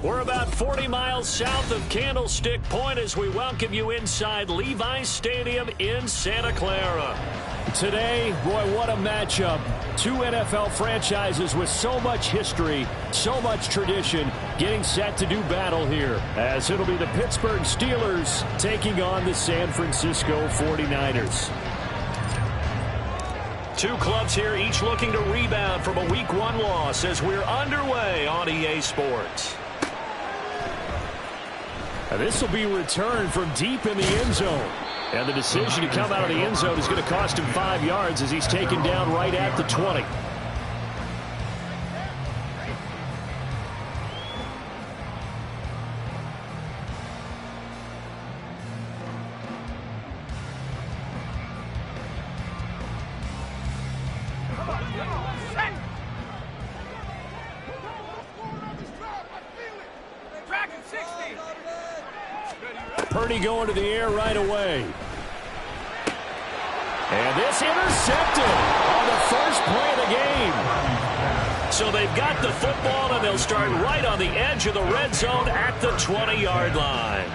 We're about 40 miles south of Candlestick Point as we welcome you inside Levi's Stadium in Santa Clara. Today, boy, what a matchup. Two NFL franchises with so much history, so much tradition, getting set to do battle here, as it'll be the Pittsburgh Steelers taking on the San Francisco 49ers. Two clubs here, each looking to rebound from a Week 1 loss as we're underway on EA Sports. This will be returned from deep in the end zone. And the decision to come out of the end zone is going to cost him 5 yards as he's taken down right at the 20. Purdy going to the air right away. And this intercepted on the first play of the game. So they've got the football, and they'll start right on the edge of the red zone at the 20-yard line.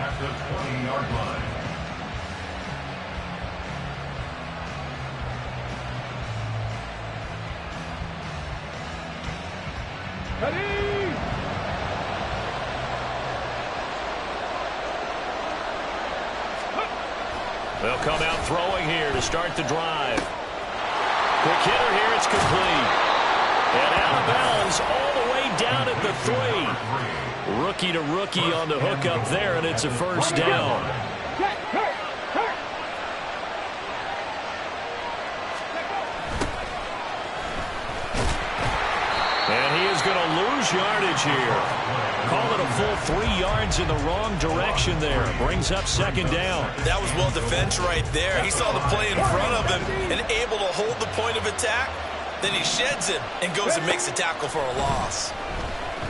They'll come out throwing here to start the drive. Quick hitter here, it's complete. And out of bounds all the way down at the 3. Rookie to rookie on the hook up there, and it's a first down. And he is going to lose yardage here. Call it a full 3 yards in the wrong direction there. Brings up second down. That was well defense right there. He saw the play in front of him and able to hold the point of attack. Then he sheds him and goes and makes a tackle for a loss.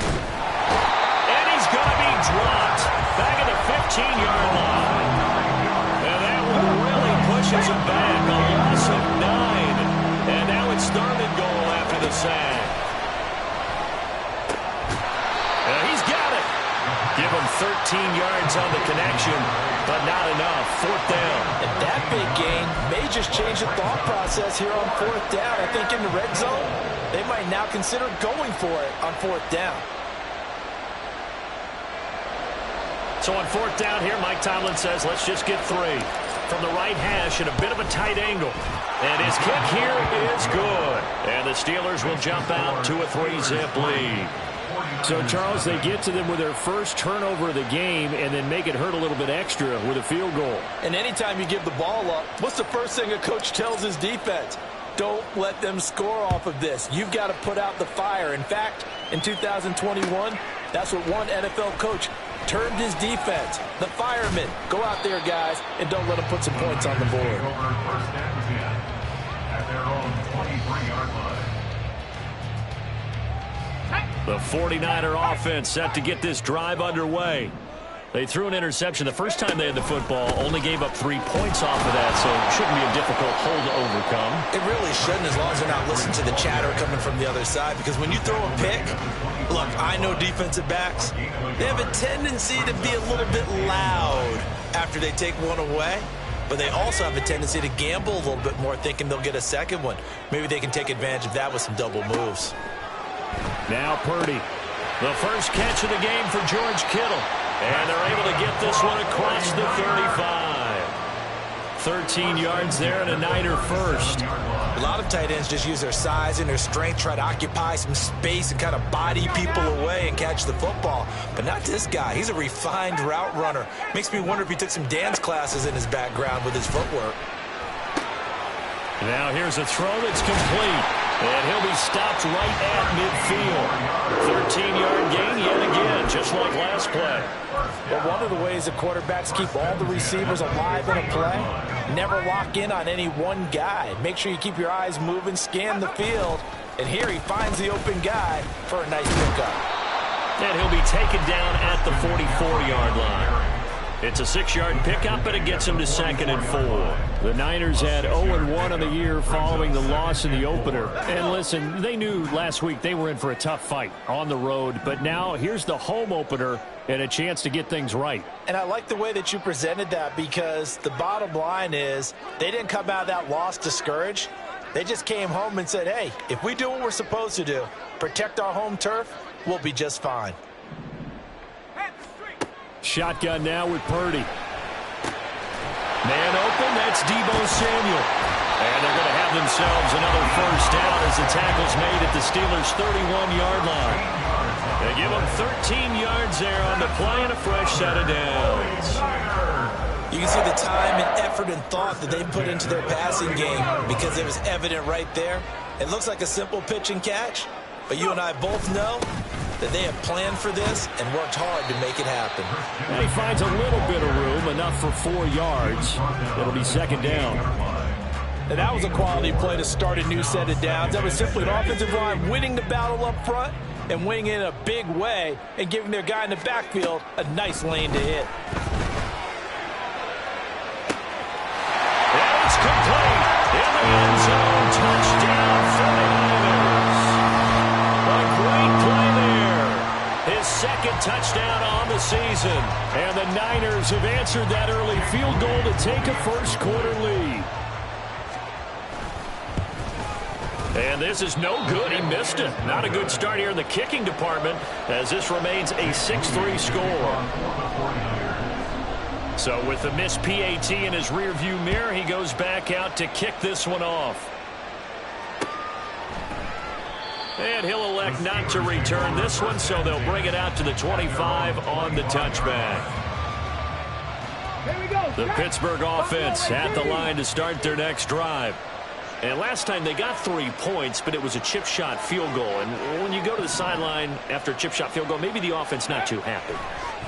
And he's going to be dropped back at the 15-yard line. And that one really pushes him back. A loss of 9. And now it's 3rd and goal after the sack. He's got it. Give him 13 yards on the connection, but not enough. 4th down. And that big gain may just change the thought process here on 4th down. I think in the red zone, they might now consider going for it on 4th down. So on 4th down here, Mike Tomlin says, let's just get 3. From the right hash at a bit of a tight angle. And his kick here is good. And the Steelers will jump out to a 3-zip lead. So, Charles, they get to them with their first turnover of the game and then make it hurt a little bit extra with a field goal. And anytime you give the ball up, what's the first thing a coach tells his defense? Don't let them score off of this. You've got to put out the fire. In fact, in 2021, that's what one NFL coach termed his defense. The firemen. Go out there, guys, and don't let them put some points on the board. At their own 23-yard line. The 49er offense set to get this drive underway. They threw an interception the first time they had the football, only gave up 3 points off of that, so it shouldn't be a difficult hole to overcome. It really shouldn't, as long as they're not listening to the chatter coming from the other side, because when you throw a pick, look, I know defensive backs, they have a tendency to be a little bit loud after they take one away, but they also have a tendency to gamble a little bit more, thinking they'll get a second one. Maybe they can take advantage of that with some double moves. Now Purdy. The first catch of the game for George Kittle. And they're able to get this one across the 35. 13 yards there and a Niner first. A lot of tight ends just use their size and their strength, try to occupy some space and kind of body people away and catch the football. But not this guy. He's a refined route runner. Makes me wonder if he took some dance classes in his background with his footwork. Now here's a throw that's complete. And he'll be stopped right at midfield. 13-yard gain yet again, just like last play. But one of the ways that quarterbacks keep all the receivers alive in a play, never lock in on any one guy. Make sure you keep your eyes moving, scan the field. And here he finds the open guy for a nice pickup. And he'll be taken down at the 44-yard line. It's a 6-yard pickup, and it gets him to 2nd and 4. The Niners had 0-1 on the year following the loss in the opener. And listen, they knew last week they were in for a tough fight on the road. But now here's the home opener and a chance to get things right. And I like the way that you presented that, because the bottom line is they didn't come out of that loss discouraged. They just came home and said, hey, if we do what we're supposed to do, protect our home turf, we'll be just fine. Shotgun now with Purdy. Man open, that's Deebo Samuel. And they're going to have themselves another first down as the tackle's made at the Steelers' 31-yard line. They give them 13 yards there on the play and a fresh set of downs. You can see the time and effort and thought that they put into their passing game, because it was evident right there. It looks like a simple pitch and catch, but you and I both know that they have planned for this and worked hard to make it happen. And he finds a little bit of room, enough for 4 yards. It'll be 2nd down. And that was a quality play to start a new set of downs. That was simply an offensive line winning the battle up front and winning it in a big way and giving their guy in the backfield a nice lane to hit. touchdown on the season. And the Niners have answered that early field goal to take a first-quarter lead. And this is no good. He missed it. Not a good start here in the kicking department as this remains a 6-3 score. So with the missed PAT in his rearview mirror, he goes back out to kick this one off. And he'll elect not to return this one, so they'll bring it out to the 25 on the touchback. The Pittsburgh offense at the line to start their next drive. And last time they got 3 points, but it was a chip shot field goal. And when you go to the sideline after a chip shot field goal, maybe the offense not too happy.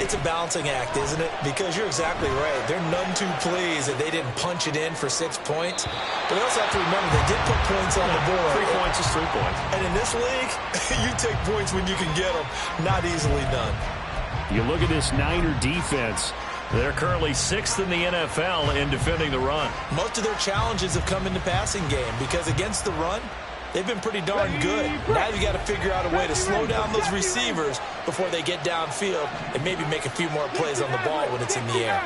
It's a balancing act, isn't it? Because you're exactly right. They're none too pleased that they didn't punch it in for 6 points. But they also have to remember they did put points on the board. 3 points is 3 points. And in this league, you take points when you can get them. Not easily done. You look at this Niner defense. They're currently 6th in the NFL in defending the run. Most of their challenges have come in the passing game because against the run, they've been pretty darn good. Now you got to figure out a way to slow down those receivers before they get downfield and maybe make a few more plays on the ball when it's in the air.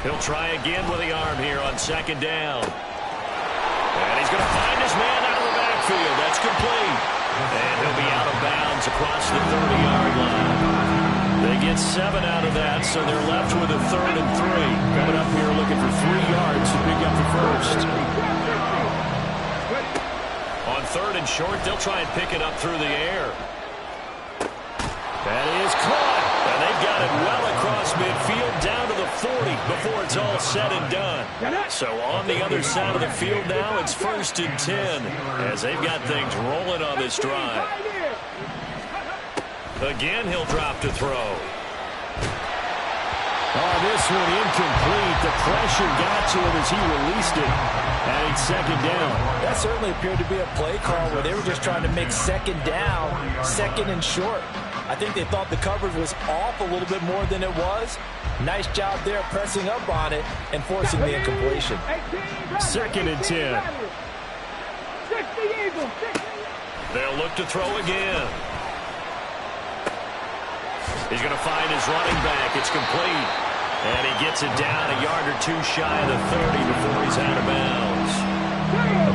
He'll try again with the arm here on 2nd down. And he's going to find his man out of the backfield. That's complete. And he'll be out of bounds across the 30-yard line. They get 7 out of that, so they're left with a 3rd and 3. Coming up here looking for 3 yards to pick up the first. On 3rd and short, they'll try and pick it up through the air. That is caught. And they've got it well across midfield down to the 40 before it's all said and done. So on the other side of the field now, it's 1st and 10 as they've got things rolling on this drive. Again, he'll drop to throw. Oh, this one incomplete. The pressure got to him as he released it. And it's 2nd down. That certainly appeared to be a play call where they were just trying to make 2nd down, 2nd and short. I think they thought the coverage was off a little bit more than it was. Nice job there pressing up on it and forcing the incompletion. 2nd and 10. They'll look to throw again. He's going to find his running back. It's complete. And he gets it down a yard or 2 shy of the 30 before he's out of bounds.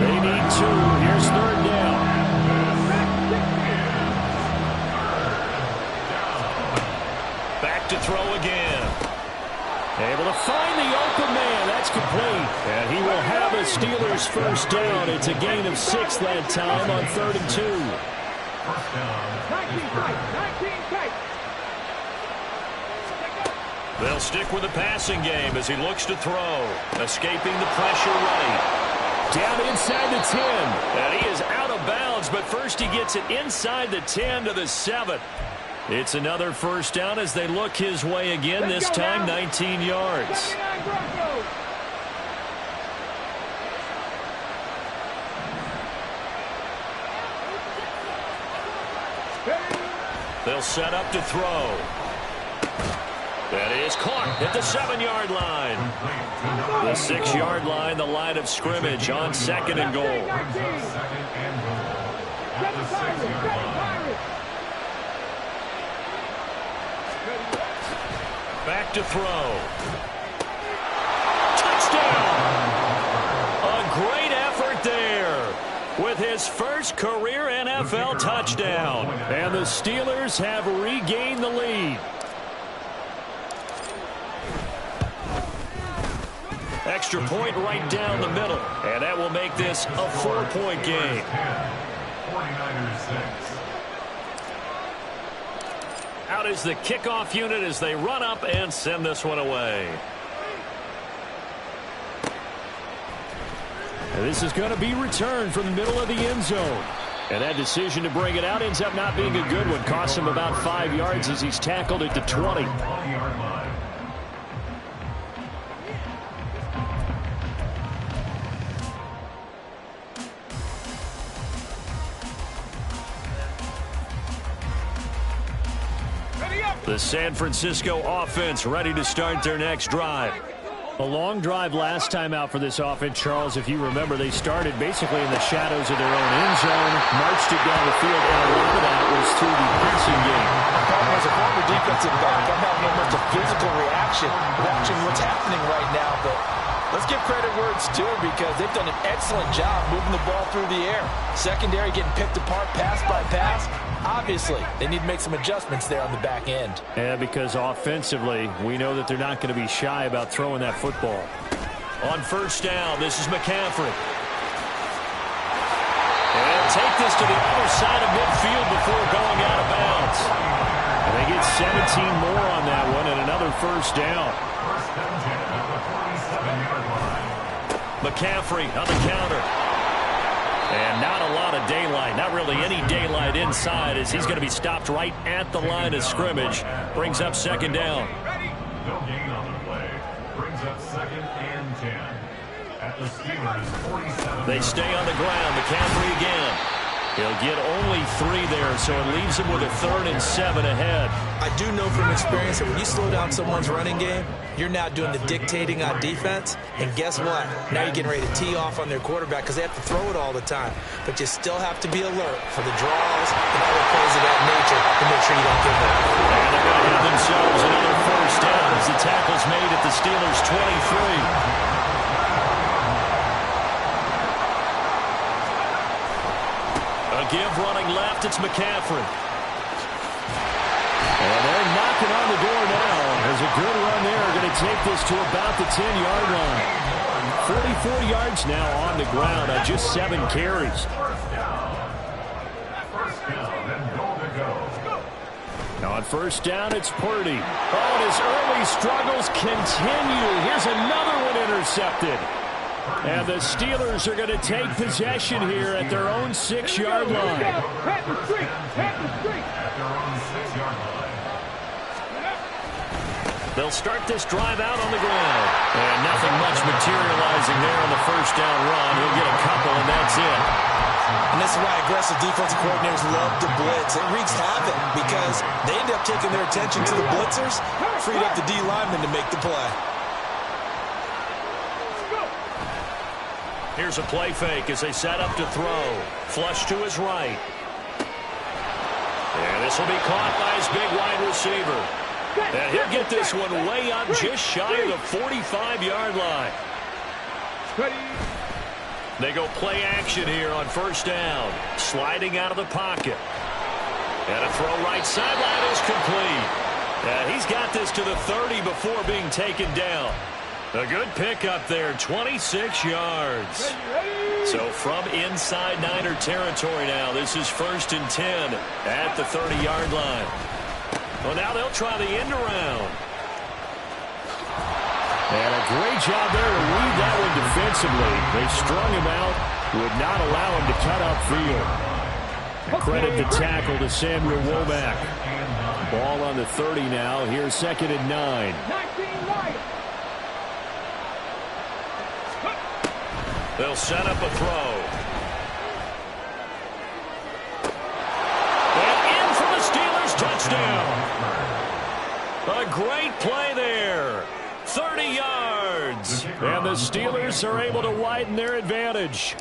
They need 2. Here's 3rd down. Back to throw again. Able to find the open man. That's complete. And he will have a Steelers first down. It's a gain of 6 that time on 3rd and 2. First down. They'll stick with the passing game as he looks to throw. Escaping the pressure right. Down inside the 10. And he is out of bounds, but first he gets it inside the 10 to the 7. It's another first down as they look his way again, this time 19 yards. They'll set up to throw. That is caught at the 7-yard line. The 6-yard line, the line of scrimmage on 2nd and goal. Back to throw. Touchdown! A great effort there with his first career NFL touchdown. And the Steelers have regained the lead. Extra point right down the middle. And that will make this a 4-point game. 49ers 6. Out is the kickoff unit as they run up and send this one away. And this is going to be returned from the middle of the end zone. And that decision to bring it out ends up not being a good one. Costs him about 5 yards as he's tackled at the 20. 20-yard line. The San Francisco offense ready to start their next drive. A long drive last time out for this offense, Charles. If you remember, they started basically in the shadows of their own end zone, marched it down the field, and a lot of that was to the passing game. As a former defensive back, I'm having almost a physical reaction watching what's happening right now. But let's give credit where it's due, because they've done an excellent job moving the ball through the air. Secondary getting picked apart pass by pass. Obviously, they need to make some adjustments there on the back end. Yeah, because offensively, we know that they're not going to be shy about throwing that football. On first down, this is McCaffrey. And take this to the other side of midfield before going out of bounds. And they get 17 more on that one and another first down. First and 10 at the 47-yard line. McCaffrey on the counter. And not a lot of daylight, not really any daylight inside, as he's going to be stopped right at the line of scrimmage. Brings up second down. No gain on the play. Brings up second and 10 at the Steelers' 47. They stay on the ground. McCaffrey again. He'll get only 3 there, so it leaves him with a 3rd and 7 ahead. I do know from experience that when you slow down someone's running game, you're now doing the dictating on defense. And guess what? Now you're getting ready to tee off on their quarterback because they have to throw it all the time. But you still have to be alert for the draws and other plays of that nature to make sure you don't give up. And they're going to have themselves another first down as the tackle's made at the Steelers' 23. Give running left, it's McCaffrey. And they're knocking on the door now. There's a good run there. Going to take this to about the 10-yard line. 44 yards now on the ground on just 7 carries. First down and goal to go. Now on first down, it's Purdy. Oh, and his early struggles continue. Here's another one intercepted. And the Steelers are going to take possession here at their own 6-yard line. At their own 6-yard line. They'll start this drive out on the ground. And nothing much materializing there on the first down run. He'll get a couple, and that's it. And this is why aggressive defensive coordinators love to blitz. It wreaks havoc because they end up taking their attention to the blitzers, freed up the D lineman to make the play. Here's a play fake as they set up to throw. Flush to his right. And this will be caught by his big wide receiver. And he'll get this one way up just shy of the 45-yard line. They go play action here on first down. Sliding out of the pocket. And a throw right sideline is complete. And he's got this to the 30 before being taken down. A good pickup there, 26 yards. So from inside Niner territory now, this is first and 10 at the 30-yard line. Well, now they'll try the end around. And a great job there to read that one defensively. They strung him out, would not allow him to cut upfield. And credit the tackle to Samuel Womack. Ball on the 30 now. Here's second and 9. They'll set up a throw. And in for the Steelers, touchdown. A great play there. 30 yards. And the Steelers are able to widen their advantage.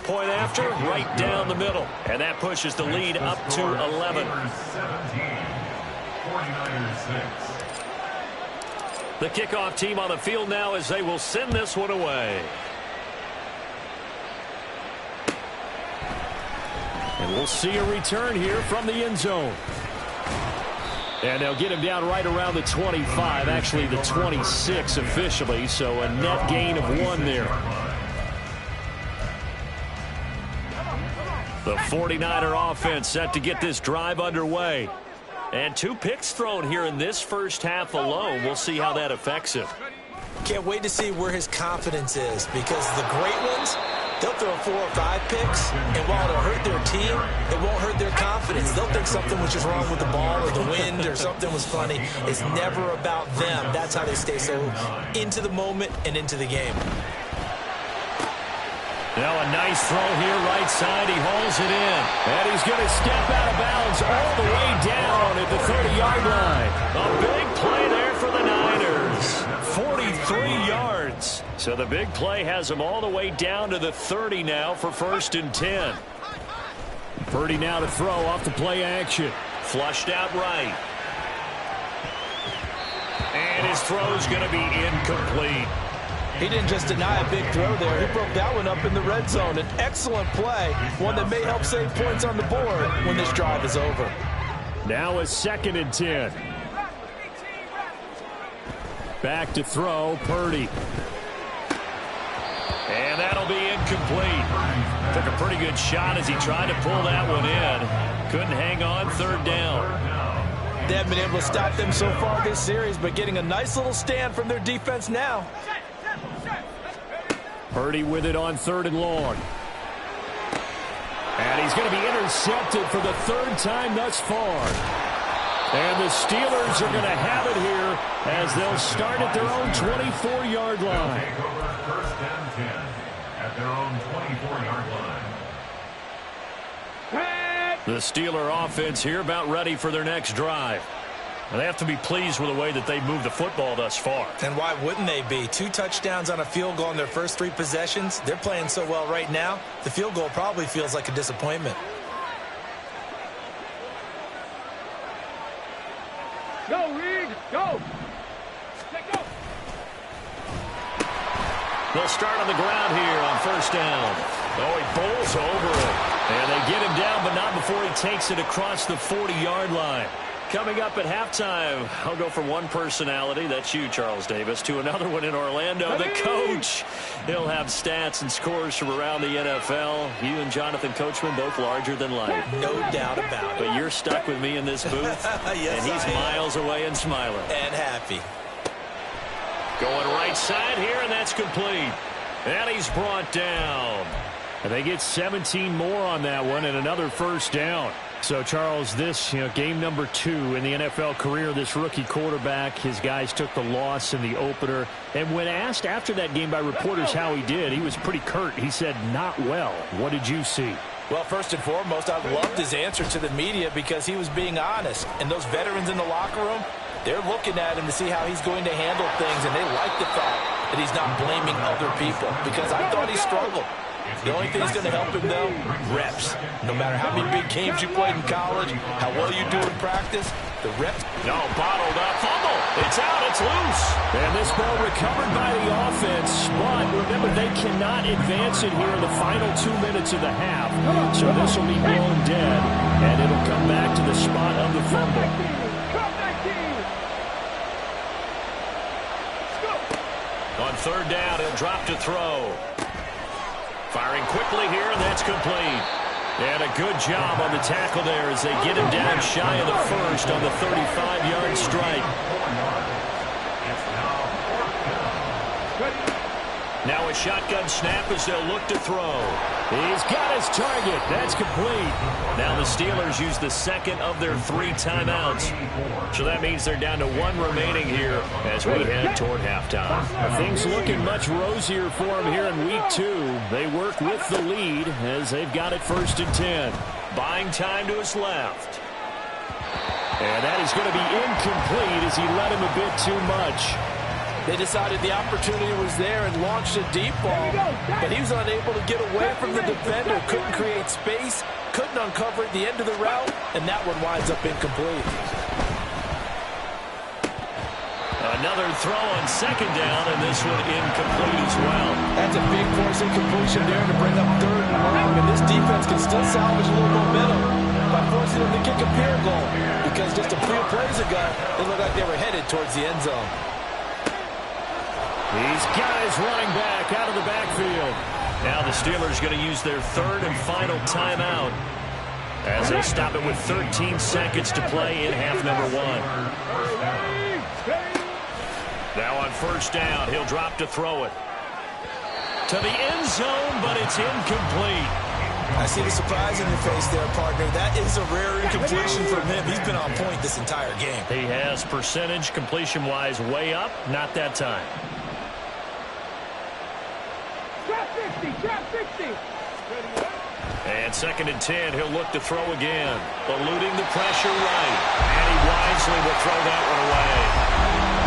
Point after, right down the middle. And that pushes the lead up to 11. 49ers 6. The kickoff team on the field now as they will send this one away. And we'll see a return here from the end zone. And they'll get him down right around the 25, actually the 26 officially, so a net gain of 1 there. The 49er offense set to get this drive underway. And 2 picks thrown here in this first half alone. We'll see how that affects him. Can't wait to see where his confidence is, because the great ones, they'll throw 4 or 5 picks, and while it'll hurt their team, it won't hurt their confidence. They'll think something was just wrong with the ball or the wind or something was funny. It's never about them. That's how they stay so into the moment and into the game. Now a nice throw here, right side. He hauls it in. And he's going to step out of bounds all the way down at the 30-yard line. A big play there for the Niners. 43 yards. So the big play has him all the way down to the 30 now for 1st and 10. Purdy now to throw off the play action. Flushed out right. And his throw's going to be incomplete. He didn't just deny a big throw there. He broke that one up in the red zone. An excellent play, one that may help save points on the board when this drive is over. Now a 2nd and 10. Back to throw, Purdy. And that'll be incomplete. Took a pretty good shot as he tried to pull that one in. Couldn't hang on, 3rd down. They haven't been able to stop them so far this series, but getting a nice little stand from their defense now. Purdy with it on 3rd and long. And he's going to be intercepted for the 3rd time thus far. And the Steelers are going to have it here as they'll start at their own 24-yard line. Take over 1st and 10 at their own 24-yard line. The Steeler offense here about ready for their next drive. And they have to be pleased with the way that they've moved the football thus far. And why wouldn't they be? 2 touchdowns on a field goal in their first 3 possessions. They're playing so well right now, the field goal probably feels like a disappointment. Go, Reed, go! Go! They'll start on the ground here on 1st down. Oh, he bowls over it. And they get him down, but not before he takes it across the 40-yard line. Coming up at halftime, I'll go from one personality, that's you, Charles Davis, to another one in Orlando, the coach. He'll have stats and scores from around the NFL. You and Jonathan Coachman, both larger than life. No doubt about it. But you're stuck with me in this booth, yes, and he's miles away and smiling. And happy. Going right side here, and that's complete. And he's brought down. And they get 17 more on that one and another 1st down. So, Charles, this, game number 2 in the NFL career, this rookie quarterback, his guys took the loss in the opener. And when asked after that game by reporters how he did, he was pretty curt. He said, not well. What did you see? Well, first and foremost, I loved his answer to the media because he was being honest. And those veterans in the locker room, they're looking at him to see how he's going to handle things, and they like the fact that he's not blaming other people because I thought he struggled. The only thing that's going to help him, though, reps. No matter how many big games you played in college, how well you do in practice, the reps. No, bottled up. Fumble. It's out. It's loose. And this ball recovered by the offense. But remember, they cannot advance it here in the final 2 minutes of the half. So this will be blown dead, and it'll come back to the spot of the fumble. On 3rd down, he'll drop to throw. Firing quickly here, and that's complete. And a good job on the tackle there as they get him down shy of the 1st on the 35-yard strike. Now a shotgun snap as they'll look to throw. He's got his target. That's complete. Now the Steelers use the 2nd of their 3 timeouts. So that means they're down to 1 remaining here as we head toward halftime. Things looking much rosier for them here in week 2. They work with the lead as they've got it 1st and 10. Buying time to his left. And that is going to be incomplete as he let him a bit too much. They decided the opportunity was there and launched a deep ball, but he was unable to get away from the defender, couldn't create space, couldn't uncover at the end of the route, and that one winds up incomplete. Another throw on 2nd down, and this one incomplete as well. That's a big force incompletion there to bring up 3rd and long, and this defense can still salvage a little momentum by forcing them to kick a field goal, because just a few plays ago, it looked like they were headed towards the end zone. He's got his running back out of the backfield. Now the Steelers going to use their 3rd and final timeout as they stop it with 13 seconds to play in half number 1. Now on 1st down, he'll drop to throw it. To the end zone, but it's incomplete. I see the surprise in your face there, partner. That is a rare incompletion from him. He's been on point this entire game. He has percentage completion-wise way up, not that time. Trap 50, trap 50. And 2nd and 10, he'll look to throw again. Eluding the pressure right. And he wisely will throw that one away.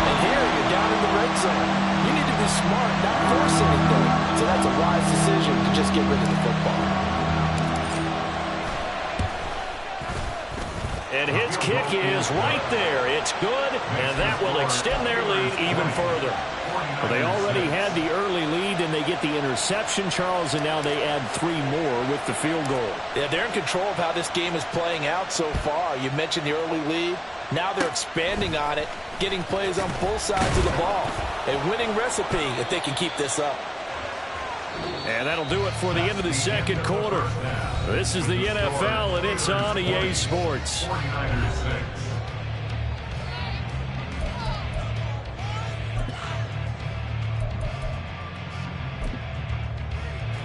And here you're down in the red zone. You need to be smart, not force anything. So that's a wise decision to just get rid of the football. And his kick is right there. It's good, and that will extend their lead even further. Well, they already had the early lead, and they get the interception, Charles, and now they add 3 more with the field goal. Yeah, they're in control of how this game is playing out so far. You mentioned the early lead. Now they're expanding on it, getting plays on both sides of the ball. A winning recipe if they can keep this up. And that'll do it for the end of the 2nd quarter. This is the NFL, and it's on EA Sports. 49ers 6.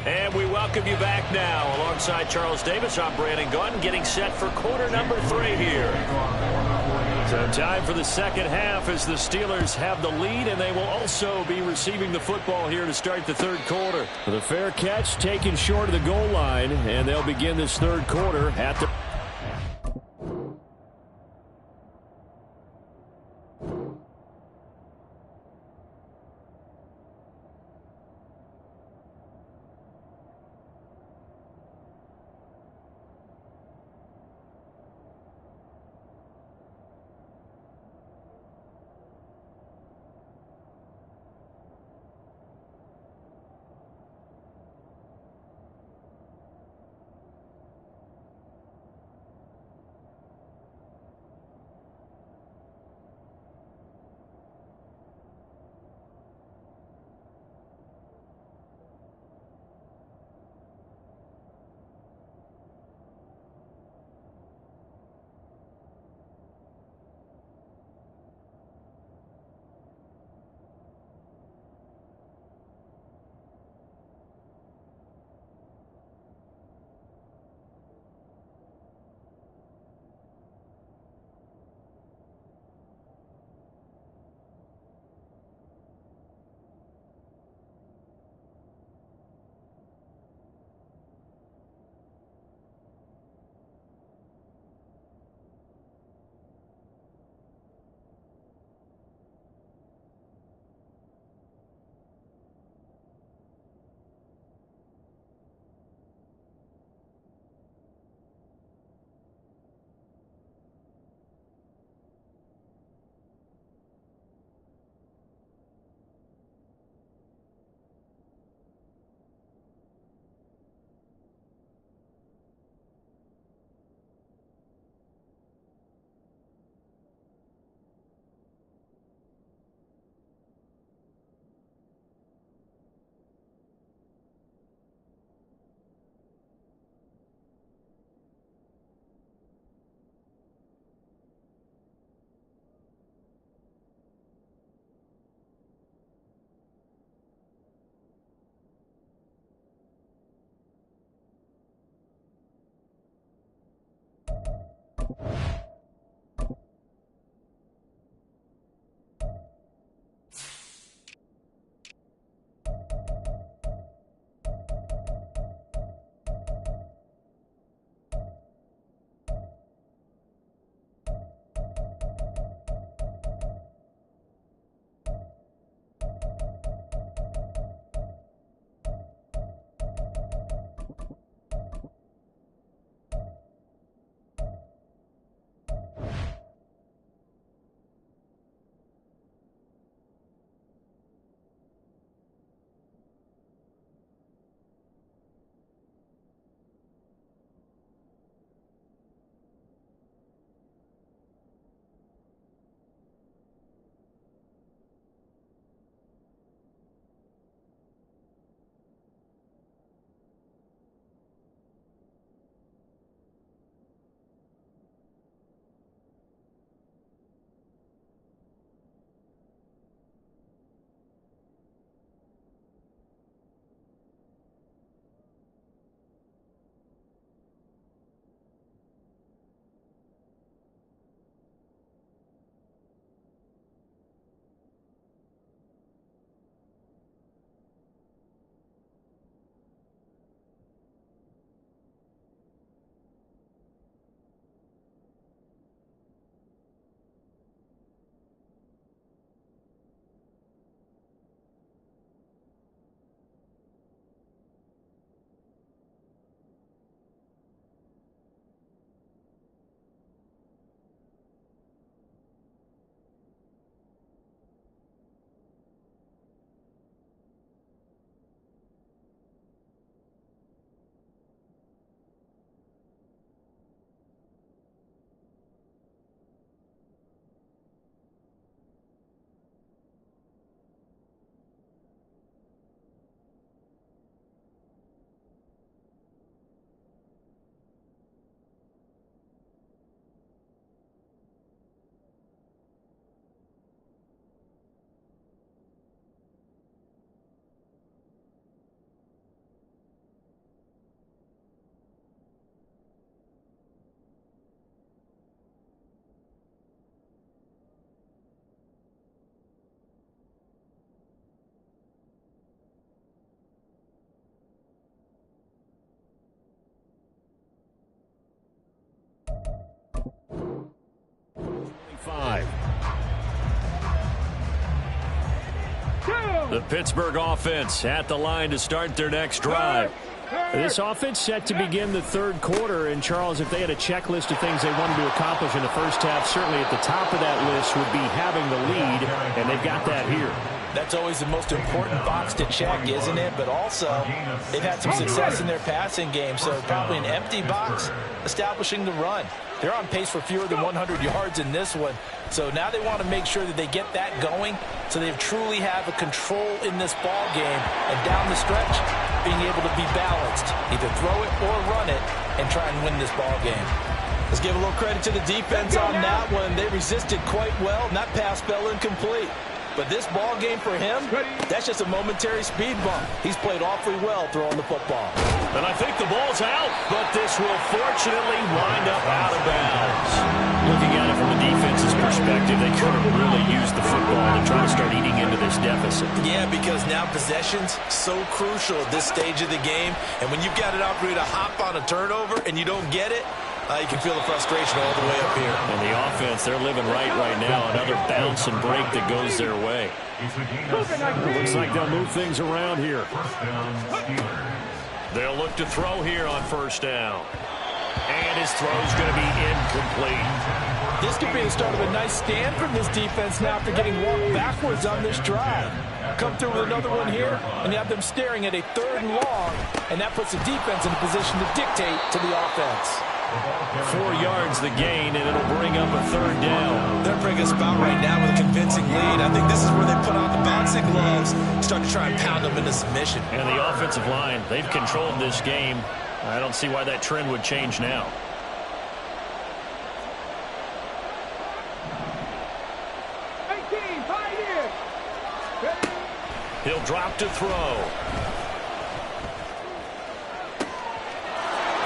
And we welcome you back now. Alongside Charles Davis, I'm Brandon Gunn, getting set for quarter number 3 here. So time for the 2nd half as the Steelers have the lead, and they will also be receiving the football here to start the 3rd quarter. The fair catch taken short of the goal line, and they'll begin this 3rd quarter at the... 5. The Pittsburgh offense at the line to start their next drive. This offense set to begin the third quarter. And, Charles, if they had a checklist of things they wanted to accomplish in the first half, certainly at the top of that list would be having the lead, and they've got that here. That's always the most important box to check, isn't it? But also, they've had some success in their passing game, so probably an empty box establishing the run. They're on pace for fewer than 100 yards in this one. So now they want to make sure that they get that going so they truly have a control in this ball game. And down the stretch, being able to be balanced. Either throw it or run it and try and win this ball game. Let's give a little credit to the defense on that one. They resisted quite well, and that pass fell incomplete. But this ball game for him, that's just a momentary speed bump. He's played awfully well throwing the football. And I think the ball's out, but this will fortunately wind up out of bounds. Looking at it from the defense's perspective, they could have really used the football to try to start eating into this deficit. Yeah, because now possession's so crucial at this stage of the game. And when you've got an opportunity to hop on a turnover and you don't get it, you can feel the frustration all the way up here. And the offense, they're living right now. Another bounce and break that goes their way. Looks like they'll move things around here. They'll look to throw here on first down. And his throw's going to be incomplete. This could be the start of a nice stand from this defense now after getting walked backwards on this drive. Come through with another one here, and you have them staring at a 3rd and long, and that puts the defense in a position to dictate to the offense. 4 yards the gain, and it'll bring up a 3rd down. They're bringing a spot right now with a convincing lead. I think this is where they put on the boxing gloves, start to try and pound them into submission. And the offensive line, they've controlled this game. I don't see why that trend would change now. He'll drop to throw.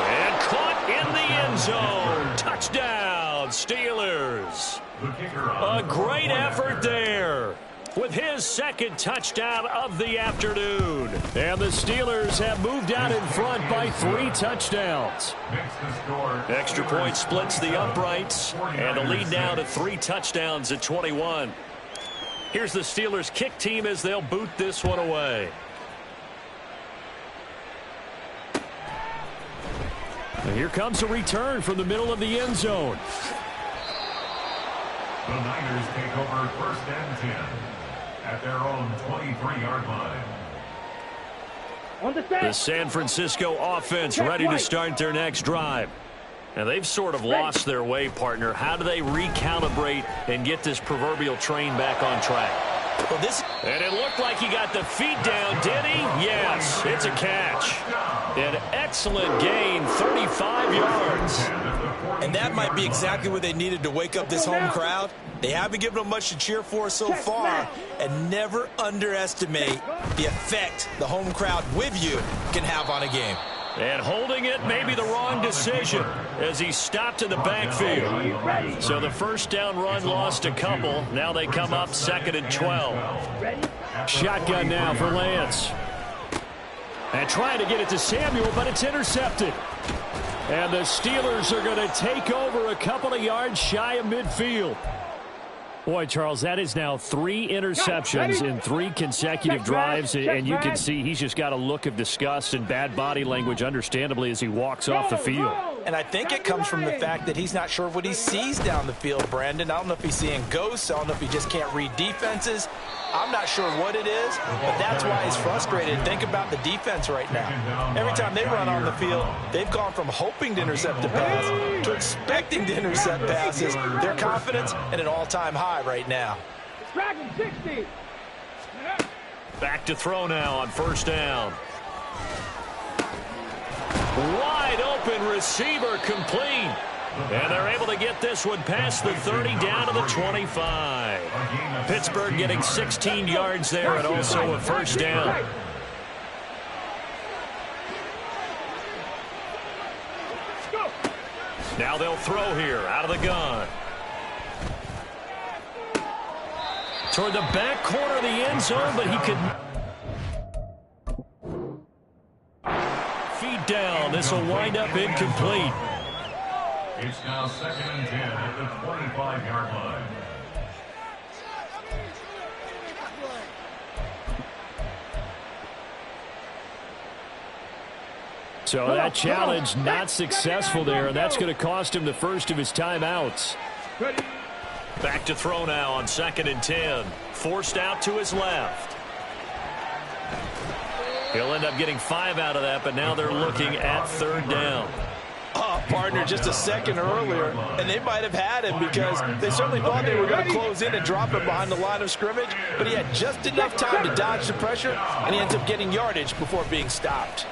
And caught in the end zone. Touchdown, Steelers. A great effort there with his 2nd touchdown of the afternoon. And the Steelers have moved out in front by 3 touchdowns. Extra point splits the uprights, and the lead now to 3 touchdowns at 21. Here's the Steelers kick team as they'll boot this one away. And here comes a return from the middle of the end zone. The Niners take over 1st and 10 at their own 23-yard line. The San Francisco offense ready to start their next drive. And they've sort of lost their way, partner. How do they recalibrate and get this proverbial train back on track? Well, and it looked like he got the feet down, did he? Yes, it's a catch. An excellent gain, 35 yards. And that might be exactly what they needed to wake up this home crowd. They haven't given them much to cheer for so far, and never underestimate the effect the home crowd with you can have on a game. And holding it may be the wrong decision as he stopped in the backfield. So the first down run lost a couple. Now they come up 2nd and 12. Shotgun now for Lance. And trying to get it to Samuel, but it's intercepted. And the Steelers are going to take over a couple of yards shy of midfield. Boy, Charles, that is now 3 interceptions in 3 consecutive drives, and you can see he's just got a look of disgust and bad body language, understandably, as he walks off the field. And I think it comes from the fact that he's not sure what he sees down the field, Brandon. I don't know if he's seeing ghosts. I don't know if he just can't read defenses. I'm not sure what it is, but that's why he's frustrated. Think about the defense right now. Every time they run on the field, they've gone from hoping to intercept a pass to expecting to intercept passes. Their confidence at an all-time high right now. Dragon 60. Back to throw now on first down. Wide open receiver complete. And they're able to get this one past the 30 down to the 25. Pittsburgh getting 16 yards there and also a first down. Now they'll throw here out of the gun. Toward the back corner of the end zone, but he could... Feet down. This will wind up incomplete. It's now 2nd and 10 at the 25-yard line. So that challenge not successful there, and that's going to cost him the first of his timeouts. Back to throw now on 2nd and 10. Forced out to his left. He'll end up getting 5 out of that, but now they're looking at 3rd down. Partner, just a second earlier, and they might have had him because they certainly thought they were going to close in and drop him behind the line of scrimmage, but he had just enough time to dodge the pressure, and he ends up getting yardage before being stopped.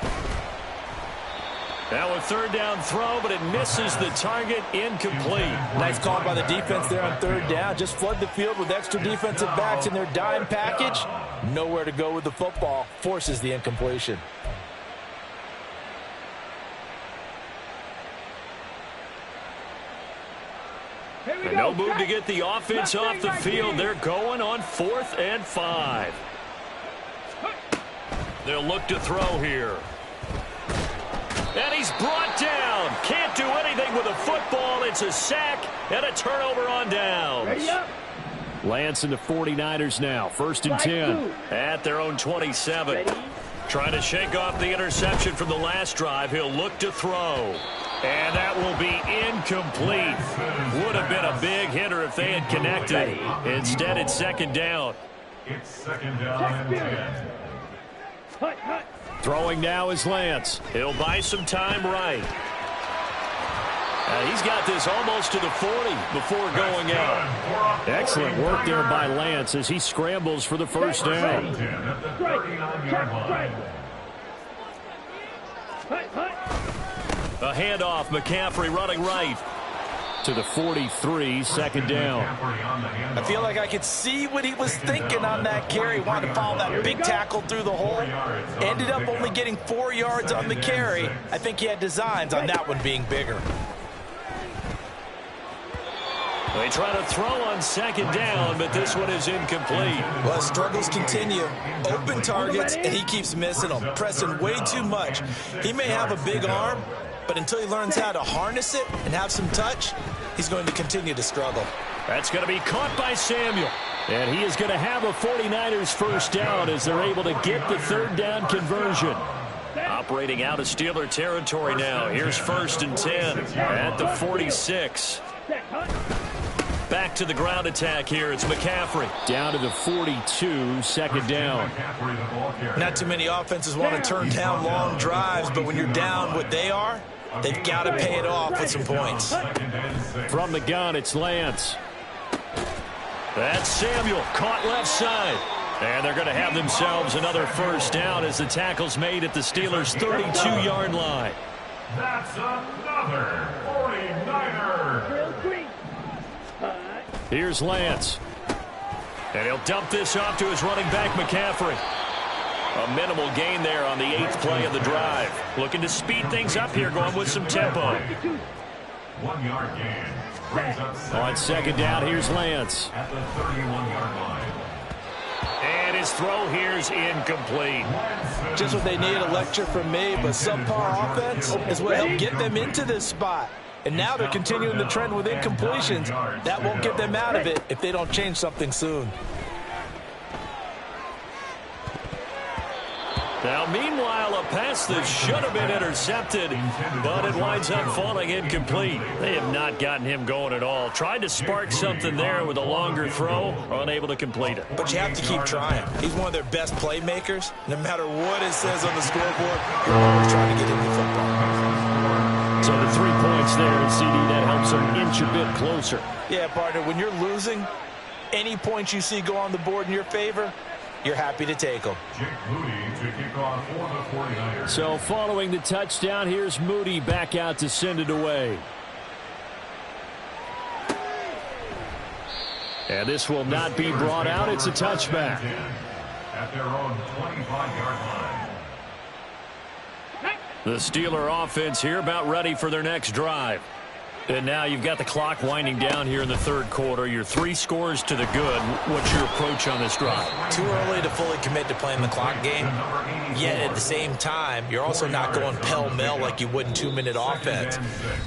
Now a 3rd down throw, but it misses the target, incomplete. Nice call by the defense there on 3rd down. Just flood the field with extra defensive backs in their dime package. Nowhere to go with the football. Forces the incompletion. And no move to get the offense off the field. They're going on 4th and 5. They'll look to throw here. And he's brought down. Can't do anything with a football. It's a sack and a turnover on downs. Lance and the 49ers now. 1st and 10 at their own 27. Trying to shake off the interception from the last drive. He'll look to throw. And that will be incomplete. Would have been a big hitter if they had connected. Instead, it's 2nd down. It's 2nd down and 10. Throwing now is Lance. He'll buy some time right. He's got this almost to the 40 before going out. Excellent work there by Lance as he scrambles for the 1st down. A handoff, McCaffrey running right to the 43, 2nd down. I feel like I could see what he was thinking on that carry. Wanted to follow that big tackle through the hole. Ended up only getting 4 yards on the carry. I think he had designs on that one being bigger. They try to throw on 2nd down, but this one is incomplete. Well, struggles continue. Open targets, and he keeps missing them, pressing way too much. He may have a big arm, but until he learns how to harness it and have some touch, he's going to continue to struggle. That's going to be caught by Samuel. And he is going to have a 49ers 1st down as they're able to get the 3rd down conversion. Operating out of Steeler territory now. Here's 1st and 10 at the 46. Back to the ground attack here. It's McCaffrey. Down to the 42, 2nd down. Not too many offenses want to turn down long drives, but when you're down what they are, they've got to pay it off with some points. From the gun, it's Lance. That's Samuel, caught left side. And they're going to have themselves another 1st down as the tackle's made at the Steelers' 32-yard line. That's another 49er. Here's Lance. And he'll dump this off to his running back, McCaffrey. A minimal gain there on the 8th play of the drive. Looking to speed things up here, going with some tempo. 1 yard gain. On 2nd down, here's Lance. At the 31-yard line. And his throw here's incomplete. Just what they need, a lecture from me, but subpar offense is what helped get them into this spot. And now they're continuing the trend with incompletions. That won't get them out of it if they don't change something soon. Now, meanwhile, a pass that should have been intercepted, but it winds up falling incomplete. They have not gotten him going at all. Tried to spark something there with a longer throw, unable to complete it. But you have to keep trying. He's one of their best playmakers. No matter what it says on the scoreboard, you're always trying to get into football. So the 3 points there, and CD, that helps them inch a bit closer. Yeah, partner, when you're losing, any points you see go on the board in your favor, you're happy to take them. Jake Moody to kick off for the 49ers. So following the touchdown, here's Moody back out to send it away. And this will not be brought out. It's a touchback. At their own 25-yard line. The Steeler offense here about ready for their next drive. And now you've got the clock winding down here in the third quarter. You're 3 scores to the good. What's your approach on this drive? Too early to fully commit to playing the clock game. Yet at the same time, you're also not going pell-mell like you would in 2-minute offense.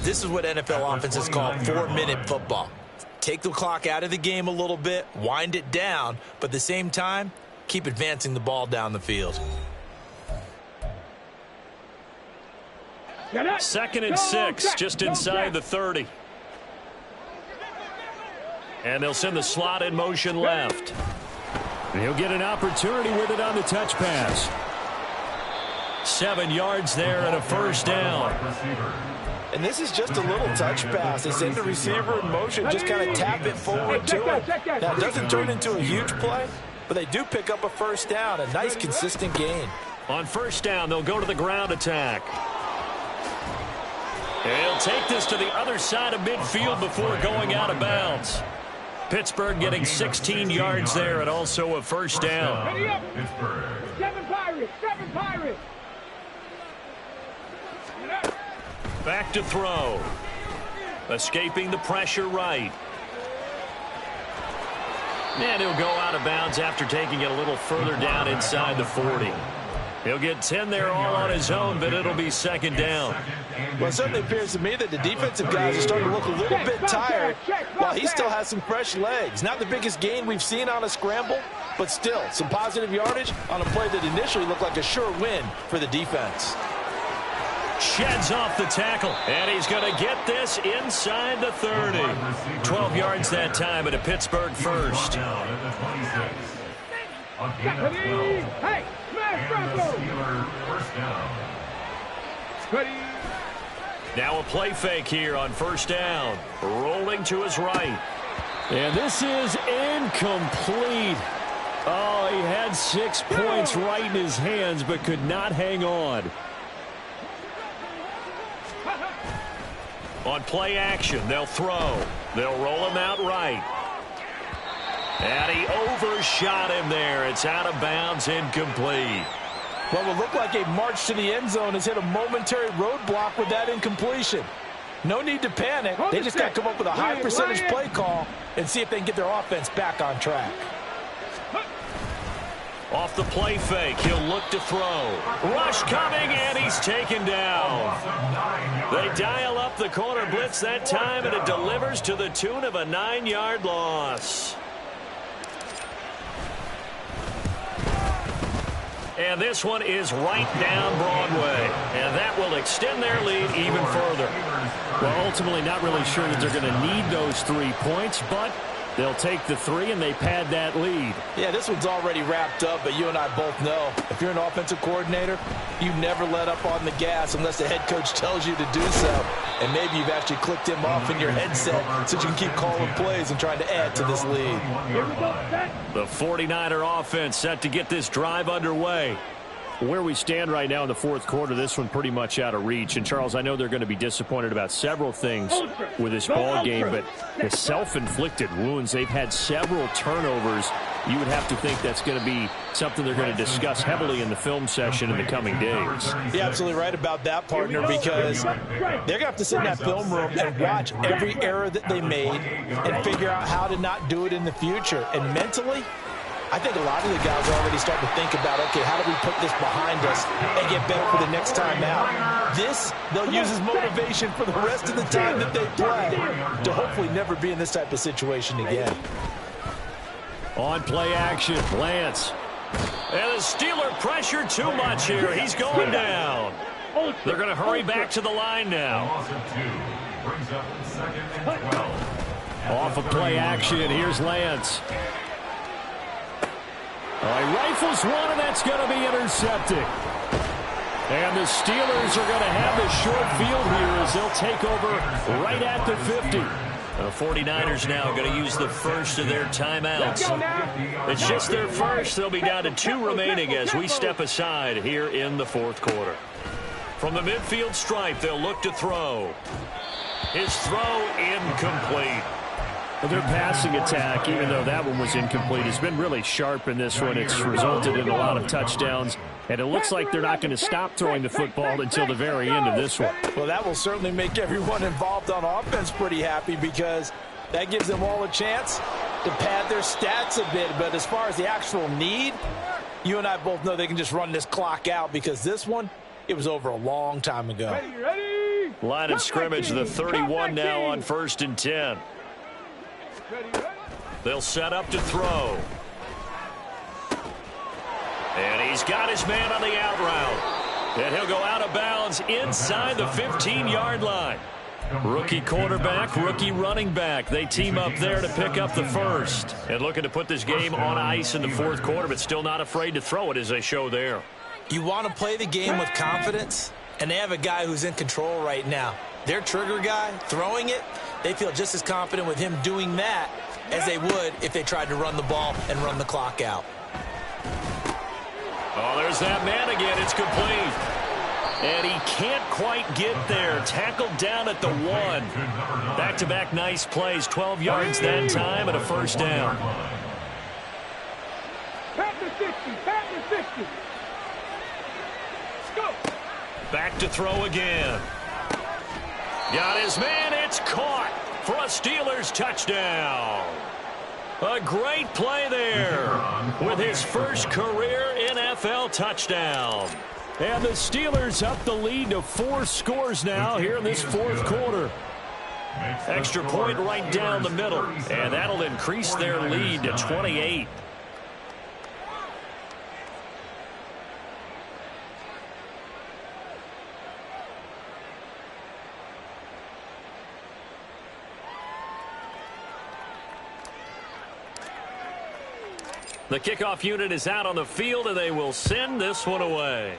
This is what NFL offenses call 4-minute football. Take the clock out of the game a little bit, wind it down, but at the same time, keep advancing the ball down the field. 2nd and 6, just inside the 30. And they'll send the slot in motion left. And he'll get an opportunity with it on the touch pass. 7 yards there and a first down. And this is just a little touch pass. They send the receiver in motion, just kind of tap it forward to him. Now, it doesn't turn into a huge play, but they do pick up a first down, a nice, consistent gain. On first down, they'll go to the ground attack. He'll take this to the other side of midfield before going out of bounds. Pittsburgh getting 16 yards there and also a first down. Pittsburgh. 7 Pirates, 7 Pirates. Back to throw. Escaping the pressure right. And he'll go out of bounds after taking it a little further down inside the 40. He'll get 10 there all on his own, but it'll be second down. Well, it certainly appears to me that the defensive guys are starting to look a little bit tired while he still has some fresh legs. Not the biggest gain we've seen on a scramble, but still some positive yardage on a play that initially looked like a sure win for the defense. Sheds off the tackle, and he's going to get this inside the 30. 12 yards that time at a Pittsburgh first. Hey, smash Bronco. Now a play fake here on first down. Rolling to his right. And this is incomplete. Oh, he had 6 points right in his hands, but could not hang on. On play action, they'll throw. They'll roll him out right. And he overshot him there. It's out of bounds, incomplete. What will look like a march to the end zone has hit a momentary roadblock with that incompletion. No need to panic. They just got to come up with a high percentage play call and see if they can get their offense back on track. Off the play fake, he'll look to throw. Rush coming, and he's taken down. They dial up the corner blitz that time, and it delivers to the tune of a 9-yard loss. And this one is right down Broadway. And that will extend their lead even further. Well, ultimately not really sure that they're going to need those 3 points, but they'll take the 3 and they pad that lead. Yeah, this one's already wrapped up, but you and I both know if you're an offensive coordinator, you never let up on the gas unless the head coach tells you to do so. And maybe you've actually clicked him off in your headset so you can keep calling plays and trying to add to this lead. The 49er offense set to get this drive underway. Where we stand right now in the fourth quarter, this one pretty much out of reach. And, Charles, I know they're going to be disappointed about several things with this ball game, but the self-inflicted wounds, they've had several turnovers. You would have to think that's going to be something they're going to discuss heavily in the film session in the coming days. You're absolutely right about that, partner, because they're going to have to sit in that film room and watch every error that they made and figure out how to not do it in the future. And mentally, I think a lot of the guys are already starting to think about, okay, how do we put this behind us and get better for the next time out? This, they'll use as motivation for the rest of the time that they play to hopefully never be in this type of situation again. On play action, Lance. And the Steeler pressure too much here. He's going down. They're going to hurry back to the line now. Off of play action, here's Lance. He rifles one, and that's going to be intercepted. And the Steelers are going to have the short field here as they'll take over right at the 50. The 49ers now going to use the first of their timeouts. It's just their first. They'll be down to 2 remaining as we step aside here in the fourth quarter. From the midfield stripe, they'll look to throw. His throw incomplete. Well, their passing attack, even though that one was incomplete, has been really sharp in this one. It's resulted in a lot of touchdowns And it looks like they're not going to stop throwing the football until the very end of this one. Well, that will certainly make everyone involved on offense pretty happy because that gives them all a chance to pad their stats a bit. But as far as the actual need, you and I both know they can just run this clock out because this one, it was over a long time ago. Ready? Line of scrimmage, the 31 now on 1st and 10. They'll set up to throw. And he's got his man on the out route. And he'll go out of bounds inside the 15-yard line. Rookie quarterback, rookie running back. They team up there to pick up the first. And looking to put this game on ice in the fourth quarter, but still not afraid to throw it as they show there. You want to play the game with confidence, and they have a guy who's in control right now. Their trigger guy, throwing it, they feel just as confident with him doing that as they would if they tried to run the ball and run the clock out. Oh, there's that man again. It's complete. And he can't quite get there. Tackled down at the 1. Back-to-back nice plays. 12 yards that time and a first down. Back to 60. Back to 60. Go. Back to throw again. Got his man. It's caught for a Steelers touchdown. A great play there with his first career NFL touchdown. And the Steelers up the lead to 4 scores now here in this fourth quarter. Extra point right down the middle, and that'll increase their lead to 28. The kickoff unit is out on the field, and they will send this one away.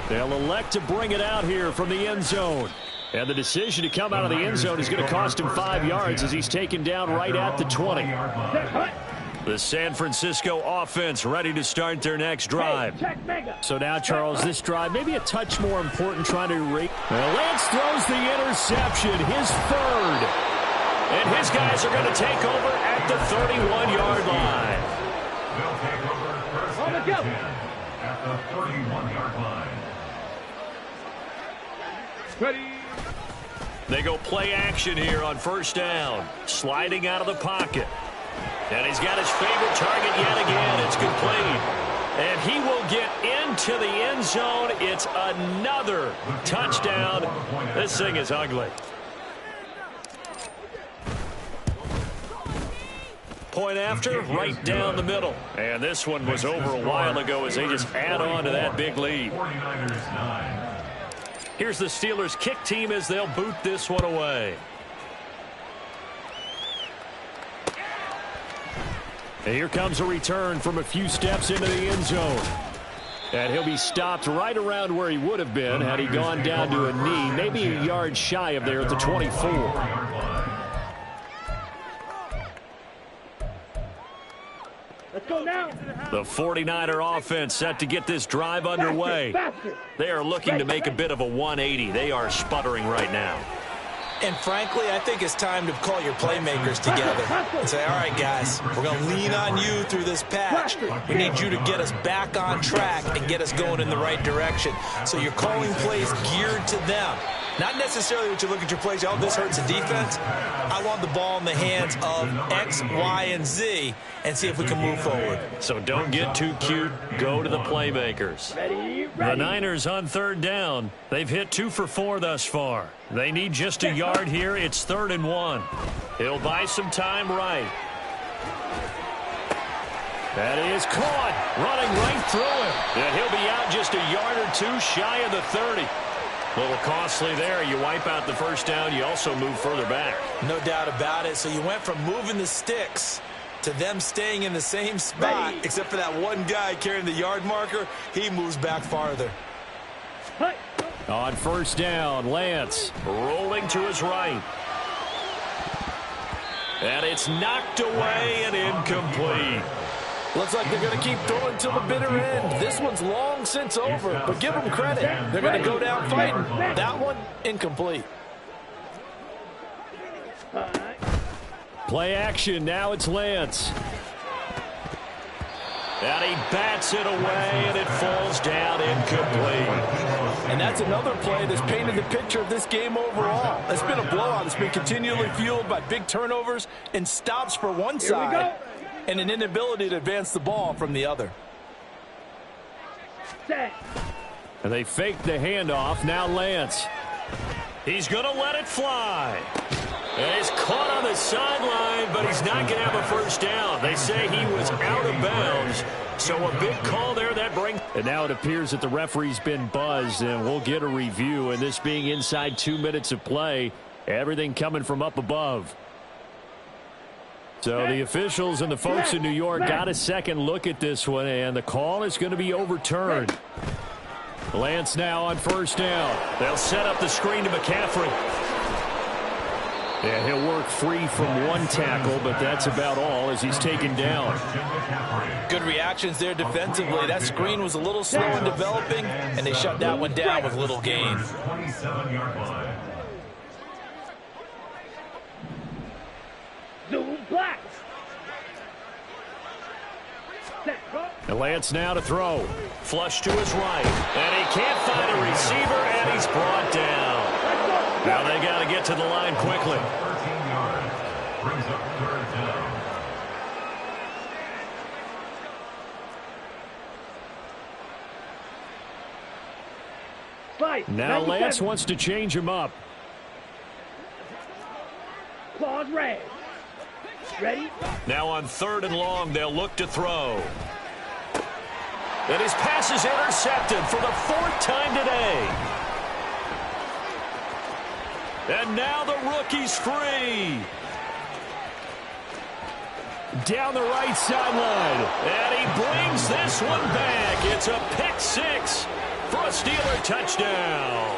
They'll elect to bring it out here from the end zone. And the decision to come out of the end zone is going to cost him 5 yards as he's taken down right at the 20. The San Francisco offense ready to start their next drive. So now, Charles, this drive maybe a touch more important trying to rate. Well, Lance throws the interception, his third. And his guys are going to take over at the 31-yard line. They'll take over first and 10 at the 31-yard line. Ready. They go play action here on first down. Sliding out of the pocket. And he's got his favorite target yet again. It's complete. And he will get into the end zone. It's another touchdown. This thing is ugly. Point after, right down the middle. And this one was over a while ago as they just add on to that big lead. 49ers 9. Here's the Steelers kick team as they'll boot this one away. And here comes a return from a few steps into the end zone. And he'll be stopped right around where he would have been had he gone down to a knee, maybe a yard shy of there at the 24. Let's go now. The 49er offense set to get this drive underway. They are looking to make a bit of a 180. They are sputtering right now. And frankly, I think it's time to call your playmakers together and say, all right, guys, we're going to lean on you through this patch. We need you to get us back on track and get us going in the right direction. So you're calling plays geared to them. Not necessarily what you look at your plays, oh, this hurts the defense. I want the ball in the hands of X, Y, and Z and see if we can move forward. So don't get too cute. Go to the playmakers. The Niners on third down. They've hit 2 for 4 thus far. They need just a yard here. It's 3rd and 1. He'll buy some time right. That is caught. Running right through him. And he'll be out just a yard or 2 shy of the 30. A little costly there. You wipe out the first down. You also move further back. No doubt about it. So you went from moving the sticks to them staying in the same spot, except for that one guy carrying the yard marker. He moves back farther. On first down, Lance rolling to his right. And it's knocked away and incomplete. Looks like they're going to keep throwing till the bitter end. This one's long since over, but give them credit. They're going to go down fighting. That one, incomplete. Play action. Now it's Lance. And he bats it away, and it falls down incomplete. And that's another play that's painted the picture of this game overall. It's been a blowout. It's been continually fueled by big turnovers and stops for one side and an inability to advance the ball from the other. Set. And they fake the handoff. Now Lance. He's going to let it fly. And he's caught on the sideline, but he's not going to have a first down. They say he was out of bounds. So a big call there that brings. And now it appears that the referee's been buzzed, and we'll get a review. And this being inside 2 minutes of play, everything coming from up above. So the officials and the folks in New York got a second look at this one, and the call is going to be overturned. Lance now on first down. They'll set up the screen to McCaffrey. Yeah, he'll work free from one tackle, but that's about all as he's taken down. Good reactions there defensively. That screen was a little slow in developing, and they shut that one down with little gain. 27-yard line. Zoom black. Set. Go. And Lance now to throw. Flush to his right. And he can't find a receiver, and he's brought down. Now they got to get to the line quickly. 13 yards. Brings up third down. Slide. Now 97. Lance wants to change him up. Claws red. Ready? Now on third and long, they'll look to throw. And his pass is intercepted for the fourth time today. And now the rookie's free. Down the right sideline. And he brings this one back. It's a pick six for a Steeler touchdown.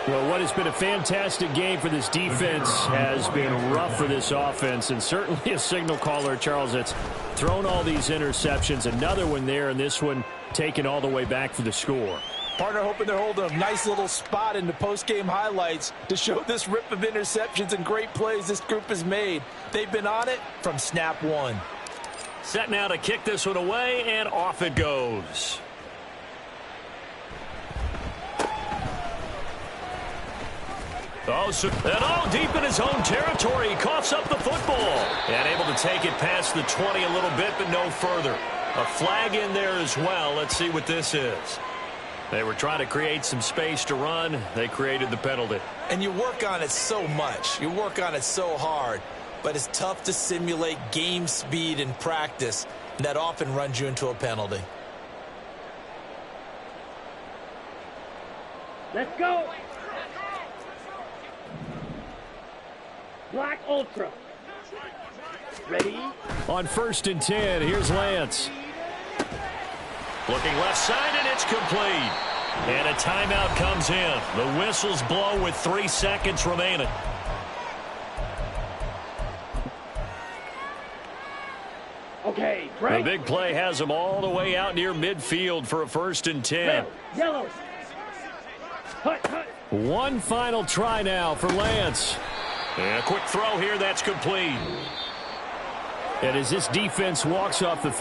Well, what has been a fantastic game for this defense has been rough for this offense, and certainly a signal caller, Charles, that's thrown all these interceptions. Another one there, and this one taken all the way back for the score. Partner hoping they're holding a nice little spot in the post-game highlights to show this rip of interceptions and great plays this group has made. They've been on it from snap one. Set now to kick this one away, and off it goes. And all deep in his own territory, he coughs up the football. And able to take it past the 20 a little bit, but no further. A flag in there as well. Let's see what this is. They were trying to create some space to run. They created the penalty. And you work on it so much. You work on it so hard. But it's tough to simulate game speed in practice. And that often runs you into a penalty. Let's go. Black Ultra. Ready? On first and 10, here's Lance. Looking left side, and it's complete. And a timeout comes in. The whistles blow with 3 seconds remaining. Okay, The break. big play has them all the way out near midfield for a first and 10. Red, yellow. Hut, hut. One final try now for Lance. And a quick throw here, that's complete. And as this defense walks off the field,